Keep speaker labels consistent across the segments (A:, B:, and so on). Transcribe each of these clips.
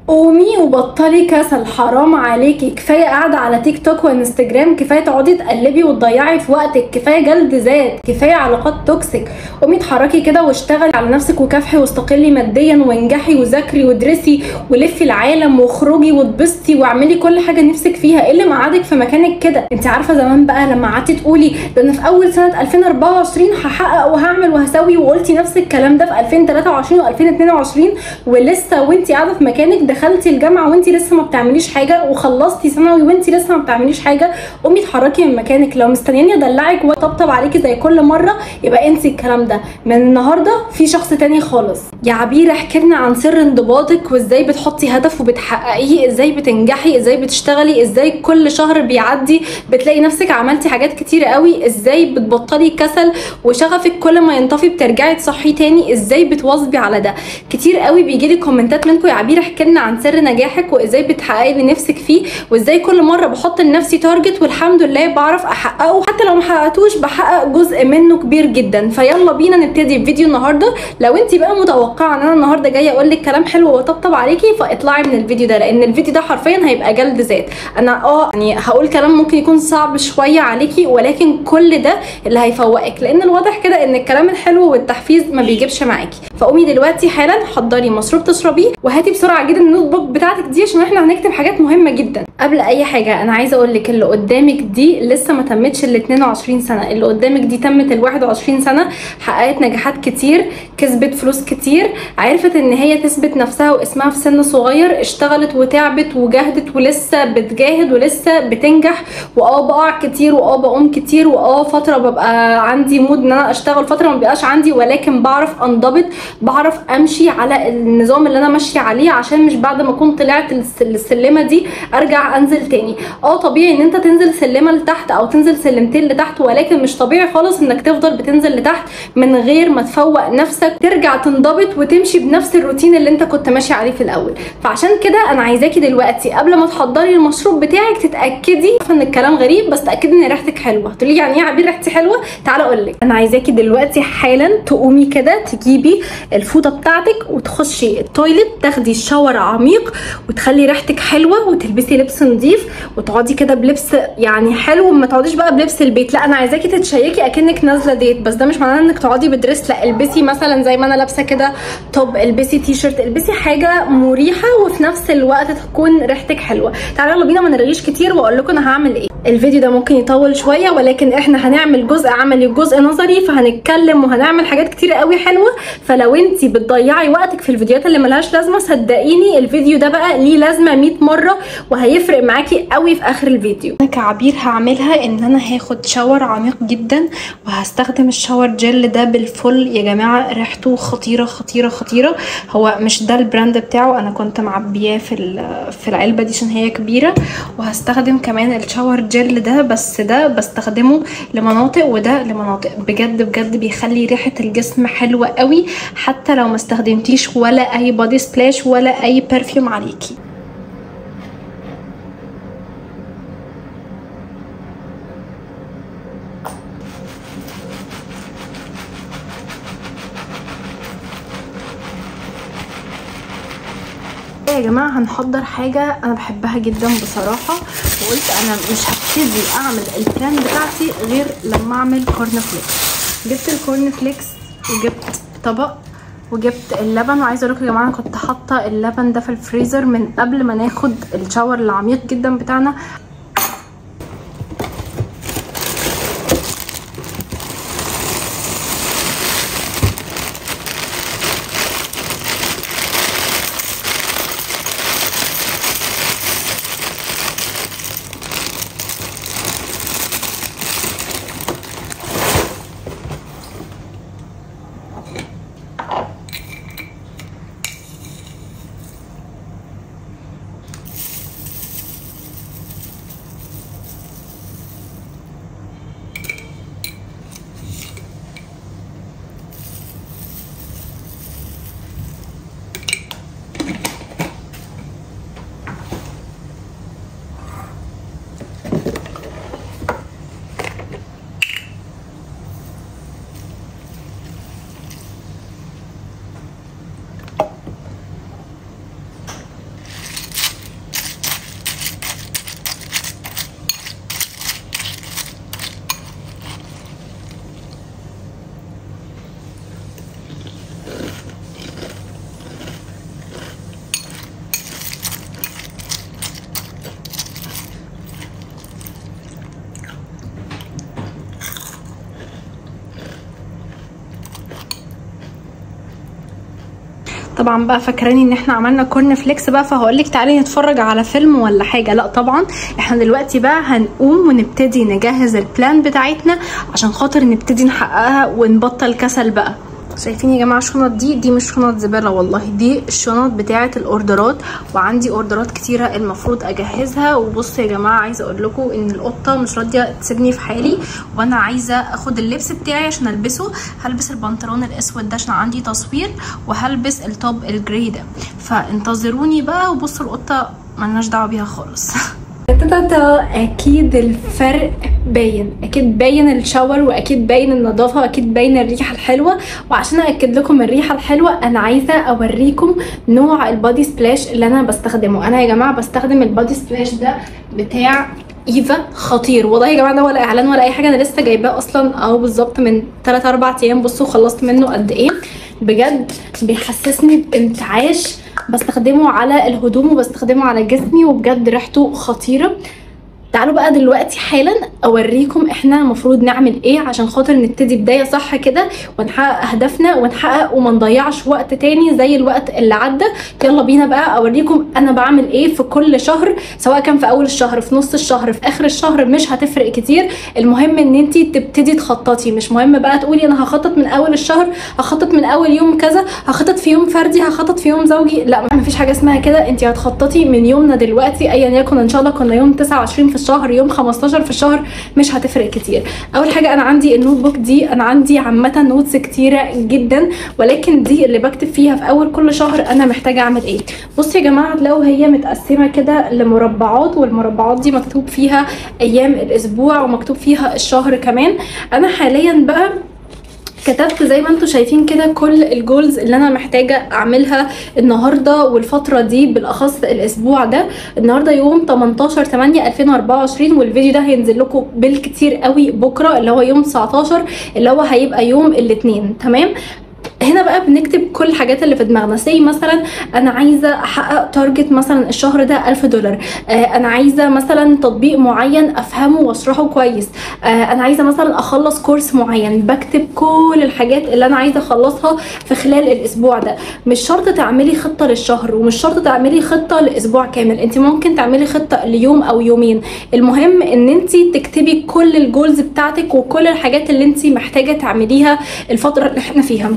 A: قومي وبطلي كسل، حرام عليكي. كفايه قاعده على تيك توك وانستجرام، كفايه تقعدي تقلبي وتضيعي في وقتك، كفايه جلد ذات، كفايه علاقات توكسيك. قومي اتحركي كده واشتغلي على نفسك وكافحي واستقلي ماديا وانجحي وذاكري وادرسي ولفي العالم واخرجي واتبسطي واعملي كل حاجه نفسك فيها. ايه اللي مقعدك في مكانك كده؟ انت عارفه زمان بقى لما قعدتي تقولي ده انا في اول سنه 2024 هحقق وهعمل وهسوي، وقلتي نفس الكلام ده في 2023 و2022 ولسه وانت قاعده في مكانك. دخلتي الجامعه وانت لسه ما بتعمليش حاجه، وخلصتي ثانوي وانت لسه ما بتعمليش حاجه. قومي اتحركي من مكانك. لو مستنياني ادلعك وطبطب عليكي زي كل مره يبقى انسي الكلام ده. من النهارده في شخص تاني خالص. يا عبير احكي لنا عن سر انضباطك، وازاي بتحطي هدف وبتحققيه، ازاي بتنجحي، ازاي بتشتغلي، ازاي كل شهر بيعدي بتلاقي نفسك عملتي حاجات كتيره قوي، ازاي بتبطلي كسل وشغفك كل ما ينطفي بترجعي تصحي تاني، ازاي بتواظبي على ده. كتير قوي بيجي لي كومنتات منكم يا عبير احكي لنا عن سر نجاحك وازاي بتحققي اللي نفسك فيه، وازاي كل مره بحط لنفسي تارجت والحمد لله بعرف احققه، حتى لو ما حققتوش بحقق جزء منه كبير جدا. فيلا بينا نبتدي بفيديو النهارده. لو انت بقى متوقعه ان انا النهارده جايه اقول لك كلام حلو وطبطب عليكي فاطلعي من الفيديو ده، لان الفيديو ده حرفيا هيبقى جلد ذات. انا يعني هقول كلام ممكن يكون صعب شويه عليكي، ولكن كل ده اللي هيفوقك، لان الواضح كده ان الكلام الحلو والتحفيز ما بيجيبش معاكي. فقومي دلوقتي حالا حضري مشروب تشربيه، وهاتي بسرعه جدا النوت بوك بتاعتك دي عشان احنا هنكتب حاجات مهمه جدا. قبل اي حاجه انا عايزه اقول لك اللي قدامك دي لسه ما تمتش ال 22 سنه، اللي قدامك دي تمت ال 21 سنه، حققت نجاحات كتير، كسبت فلوس كتير، عرفت ان هي تثبت نفسها واسمها في سن صغير، اشتغلت وتعبت وجهدت ولسه بتجاهد ولسه بتنجح. بقع كتير بقوم كتير، فتره ببقى عندي مود ان انا اشتغل، فتره ما بيبقاش عندي، ولكن بعرف انضبط، بعرف امشي على النظام اللي انا ماشيه عليه، عشان مش بعد ما اكون طلعت السلمه دي ارجع انزل تاني. طبيعي ان انت تنزل سلمه لتحت او تنزل سلمتين لتحت، ولكن مش طبيعي خالص انك تفضل بتنزل لتحت من غير ما تفوق نفسك ترجع تنضبط وتمشي بنفس الروتين اللي انت كنت ماشي عليه في الاول. فعشان كده انا عايزاكي دلوقتي قبل ما تحضري المشروب بتاعك تتاكدي ان الكلام غريب، بس تاكدي ان ريحتك حلوه. تقولي يعني ايه يا عبير ريحتي حلوه؟ تعالى اقول لك. انا عايزاكي دلوقتي حالا تقومي كده تجيبي الفوطه بتاعتك وتخشي التويليت، تاخدي شاور عميق وتخلي ريحتك حلوه، وتلبسي لبس نظيف وتقعدي كده بلبس يعني حلو، ما تقعديش بقى بلبس البيت، لا انا عايزاكي تتشيكي اكنك نازله ديت، بس ده مش معناه انك تقعدي بدريس، لا البسي مثلا زي ما انا لابسه كده توب، البسي تي شيرت، البسي حاجه مريحه وفي نفس الوقت تكون ريحتك حلوه. تعالوا يلا بينا ما نرغيش كتير واقول لكم انا هعمل ايه. الفيديو ده ممكن يطول شويه، ولكن احنا هنعمل جزء عملي وجزء نظري، فهنتكلم وهنعمل حاجات كتير قوي حلوه. فلو انت بتضيعي وقتك في الفيديوهات اللي ملهاش لازمه، صدقيني الفيديو ده بقى ليه لازمه 100 مره وهيفرق معاكي قوي في اخر الفيديو. انا كعبير هعملها ان انا هاخد شاور عميق جدا، وهستخدم الشاور جل ده بالفل يا جماعه، ريحته خطيره خطيره خطيره. هو مش ده البراند بتاعه، انا كنت معبياه في العلبه دي عشان هي كبيره. وهستخدم كمان الشاور جل ده، بس ده بستخدمه لمناطق وده لمناطق، بجد بجد بيخلي ريحه الجسم حلوه قوي، حتى لو ما استخدمتيش ولا اي بودي سبلاش ولا اي برفيوم عليكي. يا جماعه هنحضر حاجه انا بحبها جدا بصراحه، وقلت انا مش هبتدي اعمل البلان بتاعتي غير لما اعمل كورن فليكس. جبت الكورن فليكس وجبت طبق وجبت اللبن، وعايزه اقول لكم يا جماعه انا كنت حاطه اللبن ده في الفريزر من قبل ما ناخد الشاور العميق جدا بتاعنا. طبعا بقى فاكراني ان احنا عملنا كورن فليكس بقى، فهقولك تعالي نتفرج على فيلم ولا حاجه. لا طبعا احنا دلوقتي بقى هنقوم ونبتدي نجهز البلان بتاعتنا عشان خاطر نبتدي نحققها ونبطل كسل بقى. شايفين يا جماعه الشنط دي مش شنط زباله والله، دي الشنط بتاعه الاوردرات، وعندي اوردرات كتيره المفروض اجهزها. وبصوا يا جماعه عايزه اقول لكم ان القطه مش راضيه تسيبني في حالي، وانا عايزه اخد اللبس بتاعي عشان البسه. هلبس البنطلون الاسود ده عشان عندي تصوير، وهلبس التوب الجري ده، فانتظروني بقى. وبصوا القطه ملناش دعوه بيها خالص. اكيد الفرق باين، اكيد باين الشاور، واكيد باين النظافه، واكيد باين الريحه الحلوه. وعشان اكد لكم الريحه الحلوه انا عايزه اوريكم نوع البادي سبلاش اللي انا بستخدمه. انا يا جماعه بستخدم البادي سبلاش ده بتاع ايفا، خطير والله يا جماعه. ده ولا اعلان ولا اي حاجه، انا لسه جايباه اصلا اهو بالظبط من 3-4 ايام. بصوا خلصت منه قد ايه، بجد بيحسسني بانتعاش. بستخدمه على الهدوم وبستخدمه على جسمي، وبجد ريحته خطيره. تعالوا بقى دلوقتي حالا اوريكم احنا المفروض نعمل ايه عشان خاطر نبتدي بدايه صح كده ونحقق اهدافنا ونحقق وما نضيعش وقت تاني زي الوقت اللي عدى. يلا بينا بقى اوريكم انا بعمل ايه في كل شهر، سواء كان في اول الشهر، في نص الشهر، في اخر الشهر، مش هتفرق كتير. المهم ان انت تبتدي تخططي، مش مهم بقى تقولي انا هخطط من اول الشهر، هخطط من اول يوم كذا، هخطط في يوم فردي، هخطط في يوم زوجي. لا مفيش حاجه اسمها كده. انت هتخططي من يومنا دلوقتي ايا يكن، ان شاء الله كنا يوم 29 في الشهر، يوم 15 في الشهر، مش هتفرق كتير. اول حاجه انا عندي النوت بوك دي، انا عندي عامه نوتس كتيره جدا، ولكن دي اللي بكتب فيها في اول كل شهر انا محتاجه اعمل ايه. بصوا يا جماعه هتلاقوا هي متقسمه كده لمربعات، والمربعات دي مكتوب فيها ايام الاسبوع ومكتوب فيها الشهر كمان. انا حاليا بقى كتبت زي ما انتم شايفين كده كل الجولز اللي انا محتاجه اعملها النهارده والفتره دي، بالاخص الاسبوع ده. النهارده يوم 18/8/2024، والفيديو ده هينزل لكم بالكتير قوي بكره اللي هو يوم 19 اللي هو هيبقى يوم الاثنين. تمام، هنا بقى بنكتب كل الحاجات اللي في دماغنا. زي مثلا انا عايزه احقق تارجت مثلا الشهر ده $1000، انا عايزه مثلا تطبيق معين افهمه واشرحه كويس، انا عايزه مثلا اخلص كورس معين. بكتب كل الحاجات اللي انا عايزه اخلصها في خلال الاسبوع ده. مش شرط تعملي خطه للشهر، ومش شرط تعملي خطه لاسبوع كامل، انت ممكن تعملي خطه ليوم او يومين. المهم ان انت تكتبي كل الجولز بتاعتك وكل الحاجات اللي انت محتاجه تعمليها الفتره اللي احنا فيها.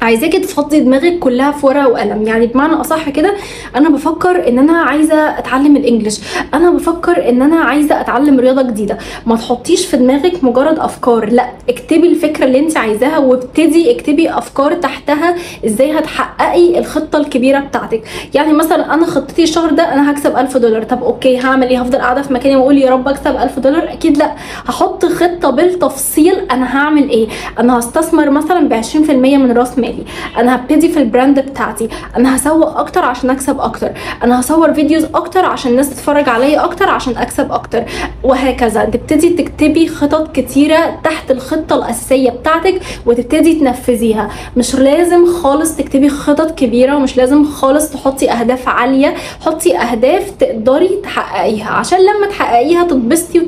A: عايزاكي تفضي دماغك كلها في ورقه وقلم. يعني بمعنى اصح كده، انا بفكر ان انا عايزه اتعلم الانجليش، انا بفكر ان انا عايزه اتعلم رياضه جديده. ما تحطيش في دماغك مجرد افكار، لا اكتبي الفكره اللي انت عايزاها، وابتدي اكتبي افكار تحتها ازاي هتحققي الخطه الكبيره بتاعتك. يعني مثلا انا خطتي الشهر ده انا هكسب $1000. طب اوكي، هعمل ايه؟ هفضل قاعده في مكاني واقول يا رب اكسب $1000؟ اكيد لا. هحط خطه بالتفصيل انا هعمل ايه. انا هستثمر مثلا ب20% من راس مالي، انا هبتدي في البراند بتاعتي، انا هسوق اكتر عشان اكسب اكتر، انا هصور فيديوز اكتر عشان الناس تتفرج عليا اكتر عشان اكسب اكتر، وهكذا. تبتدي تكتبي خطط كتيره تحت الخطه الاساسيه بتاعتك وتبتدي تنفذيها. مش لازم خالص تكتبي خطط كبيره، ومش لازم خالص تحطي اهداف عاليه. حطي اهداف تقدري تحققيها عشان لما تحققيها تتبسطي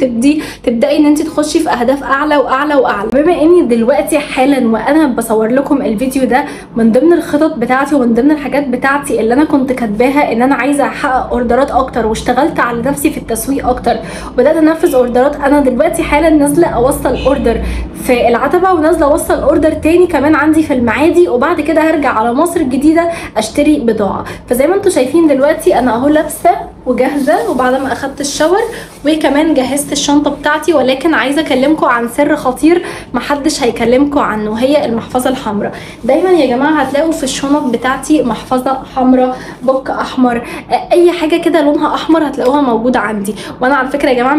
A: تبداي ان انت تخشي في اهداف اعلى واعلى واعلى. بما اني دلوقتي حالا وانا بصور لكم الفيديو ده، من ضمن الخطط بتاعتي ومن ضمن الحاجات بتاعتي اللي انا كنت كاتباها ان انا عايزه احقق اوردرات اكتر، واشتغلت على نفسي في التسويق اكتر وبدات انفذ اوردرات. انا دلوقتي حالا نازله اوصل اوردر في العتبه، ونازله اوصل اوردر تاني كمان عندي في المعادي، وبعد كده هرجع على مصر الجديده اشتري بضاعه. فزي ما انتم شايفين دلوقتي انا اهو لابسه وجاهزه، وبعد ما اخدت الشاور وكمان جهزت الشنطه بتاعتي. ولكن عايزه اكلمكم عن سر خطير محدش هيكلمكم عنه، هي المحفظه الحمراء. دايما يا جماعه هتلاقوا في الشنط بتاعتي محفظه حمراء، بوك احمر، اي حاجه كده لونها احمر هتلاقوها موجوده عندي. وانا على فكره يا جماعه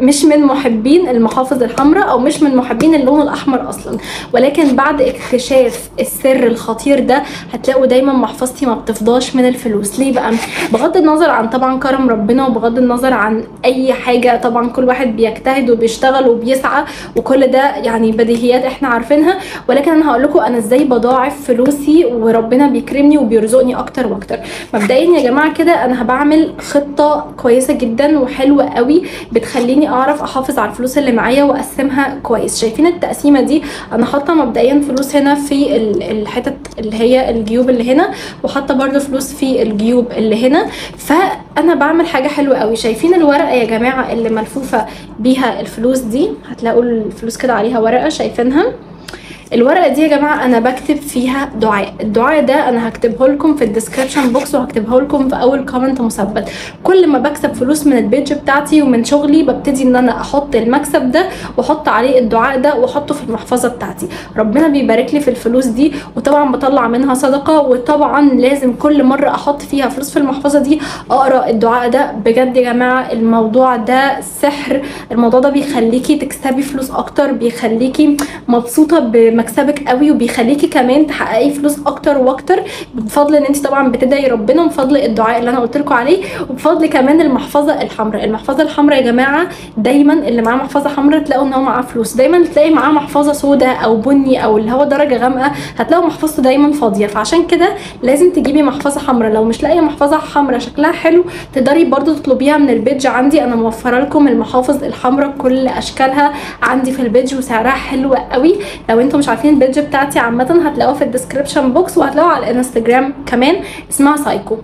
A: مش من محبين المحافظ الحمراء، او مش من محبين اللون الاحمر اصلا. ولكن بعد اكتشاف السر الخطير ده هتلاقوا دايما محفظتي ما بتفضاش من الفلوس. ليه بقى؟ بغض النظر عن طبعا طبعا كرم ربنا، وبغض النظر عن اي حاجه طبعا كل واحد بيجتهد وبيشتغل وبيسعى، وكل ده يعني بديهيات احنا عارفينها. ولكن انا هقول لكم انا ازاي بضاعف فلوسي وربنا بيكرمني وبيرزقني اكتر واكتر. مبدئيا يا جماعه كده انا بعمل خطه كويسه جدا وحلوه قوي بتخليني اعرف احافظ على الفلوس اللي معايا واقسمها كويس. شايفين التقسيمه دي؟ انا حاطه مبدئيا فلوس هنا في الحتت اللي هي الجيوب اللي هنا، وحاطه برده فلوس في الجيوب اللي هنا. فانا بعمل حاجه حلوه قوي. شايفين الورقه يا جماعه اللي ملفوفه بيها الفلوس دي؟ هتلاقوا الفلوس كده عليها ورقه، شايفينها؟ الورقه دي يا جماعه انا بكتب فيها دعاء. الدعاء ده انا هكتبه لكم في الديسكربشن بوكس، وهكتبه لكم في اول كومنت مثبت. كل ما بكسب فلوس من البيج بتاعتي ومن شغلي ببتدي ان انا احط المكسب ده واحط عليه الدعاء ده واحطه في المحفظه بتاعتي. ربنا بيبارك لي في الفلوس دي، وطبعا بطلع منها صدقه. وطبعا لازم كل مره احط فيها فلوس في المحفظه دي اقرا الدعاء ده. بجد يا جماعه الموضوع ده سحر. الموضوع ده بيخليكي تكسبي فلوس اكتر، بيخليكي مبسوطه مكسبك قوي، وبيخليكي كمان تحققي فلوس اكتر واكتر بفضل ان انت طبعا بتدعي ربنا، وبفضل الدعاء اللي انا قلت لكم عليه، وبفضل كمان المحفظه الحمراء. المحفظه الحمراء يا جماعه دايما اللي معاه محفظه حمراء تلاقوا ان هو معاه فلوس. دايما تلاقي معاه محفظه سوداء او بني او اللي هو درجه غامقه هتلاقوا محفظته دايما فاضيه. فعشان كده لازم تجيبي محفظه حمراء. لو مش لاقيه محفظه حمراء شكلها حلو تقدري برده تطلبيها من البيج عندي. انا موفره لكم المحافظ الحمراء بكل اشكالها عندي في البيج، وسعرها حلو قوي. لو انتم مش عارفين البيج بتاعتي عامه هتلاقوها في الديسكربشن بوكس، وهتلاقوها على الانستجرام كمان، اسمها سايكو.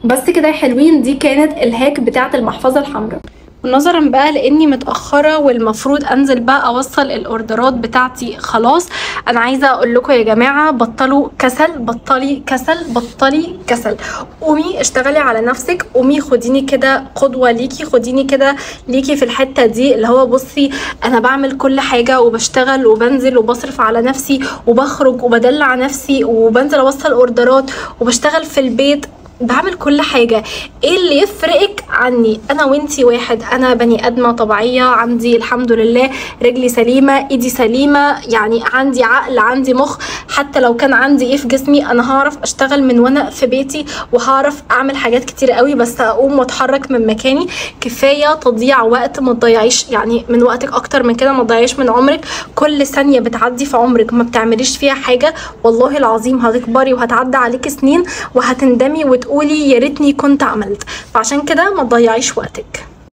A: بس كده يا حلوين، دي كانت الهاك بتاعه المحفظه الحمراء. ونظرا بقى لاني متاخره والمفروض انزل بقى اوصل الاوردرات بتاعتي خلاص، انا عايزه اقول لكم يا جماعه بطلوا كسل، بطلي كسل، بطلي كسل. قومي اشتغلي على نفسك، قومي خديني كده قدوه ليكي، خديني كده ليكي في الحته دي اللي هو بصي انا بعمل كل حاجه وبشتغل وبنزل وبصرف على نفسي وبخرج وبدلع نفسي وبنزل اوصل اوردرات وبشتغل في البيت، بعمل كل حاجة. ايه اللي يفرقك عني؟ انا وانتي واحد. انا بني ادمة طبيعية، عندي الحمد لله رجلي سليمة، ايدي سليمة، يعني عندي عقل، عندي مخ. حتى لو كان عندي ايه في جسمي انا هعرف اشتغل من وانا في بيتي، وهعرف اعمل حاجات كتير قوي، بس اقوم واتحرك من مكاني. كفاية تضييع وقت، ما تضيعيش يعني من وقتك اكتر من كده، ما تضيعيش من عمرك. كل ثانية بتعدي في عمرك ما بتعمليش فيها حاجة والله العظيم هتكبري وهتعدي عليكي سنين وهتندمي وتقولي يا ريتني كنت عملت. فعشان كده ما تضيعيش وقتك.